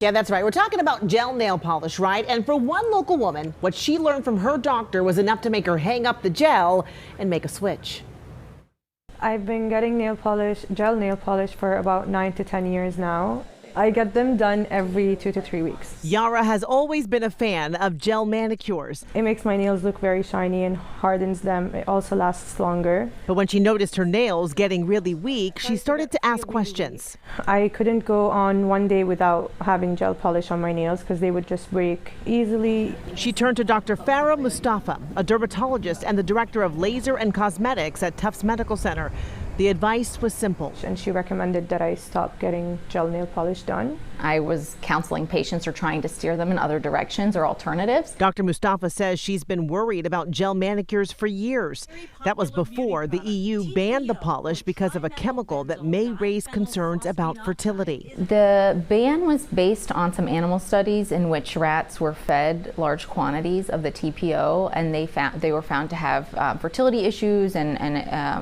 Yeah, that's right. We're talking about gel nail polish, right? And for one local woman, what she learned from her doctor was enough to make her hang up the gel and make a switch. I've been getting gel nail polish for about 9 to 10 years now. I get them done every 2 to 3 weeks. Yara has always been a fan of gel manicures. It makes my nails look very shiny and hardens them. It also lasts longer. But when she noticed her nails getting really weak, she started to ask questions. I couldn't go on one day without having gel polish on my nails because they would just break easily. She turned to Dr. Farah Mustafa, a dermatologist and the director of laser and cosmetics at Tufts Medical Center. The advice was simple. And she recommended that I stop getting gel nail polish done. I was counseling patients or trying to steer them in other directions or alternatives. Dr. Mustafa says she's been worried about gel manicures for years. That was before the EU banned the polish because of a chemical that may raise concerns about fertility. The ban was based on some animal studies in which rats were fed large quantities of the TPO, and they were found to have fertility issues, and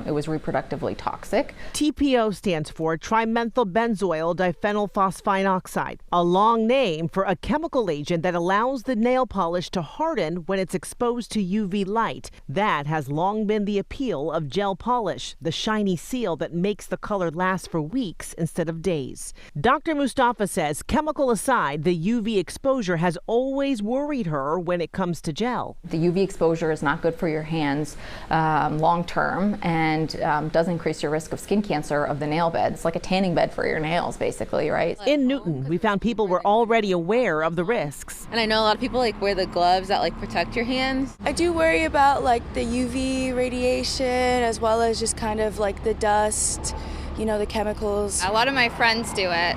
it was reproductively toxic. TPO stands for trimethylbenzoyl diphenyl phosphine oxide, a long name for a chemical agent that allows the nail polish to harden when it's exposed to UV light. That has long been the appeal of gel polish, the shiny seal that makes the color last for weeks instead of days. Dr. Mustafa says, chemical aside, the UV exposure has always worried her when it comes to gel. The UV exposure is not good for your hands long term, and does increase your risk of skin cancer of the nail bed. It's like a tanning bed for your nails, basically, right? In Newton, we found people were already aware of the risks. And I know a lot of people wear the gloves that protect your hands. I do worry about the UV radiation, as well as just kind of the dust, the chemicals. A lot of my friends do it.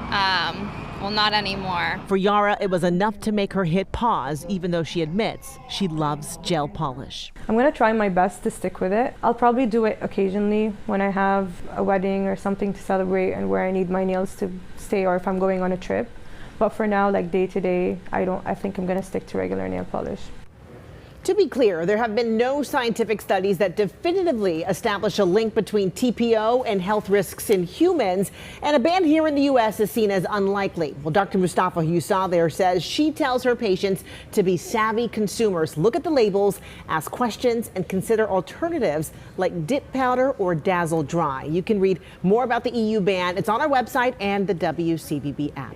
Well, not anymore. For Yara, it was enough to make her hit pause, even though she admits she loves gel polish. I'm going to try my best to stick with it. I'll probably do it occasionally when I have a wedding or something to celebrate and where I need my nails to stay, or if I'm going on a trip. But for now, day to day, I think I'm going to stick to regular nail polish. To be clear, there have been no scientific studies that definitively establish a link between TPO and health risks in humans, and a ban here in the U.S. is seen as unlikely. Well, Dr. Mustafa, who you saw there, says she tells her patients to be savvy consumers. Look at the labels, ask questions, and consider alternatives like dip powder or Dazzle Dry. You can read more about the EU ban. It's on our website and the WCVB app.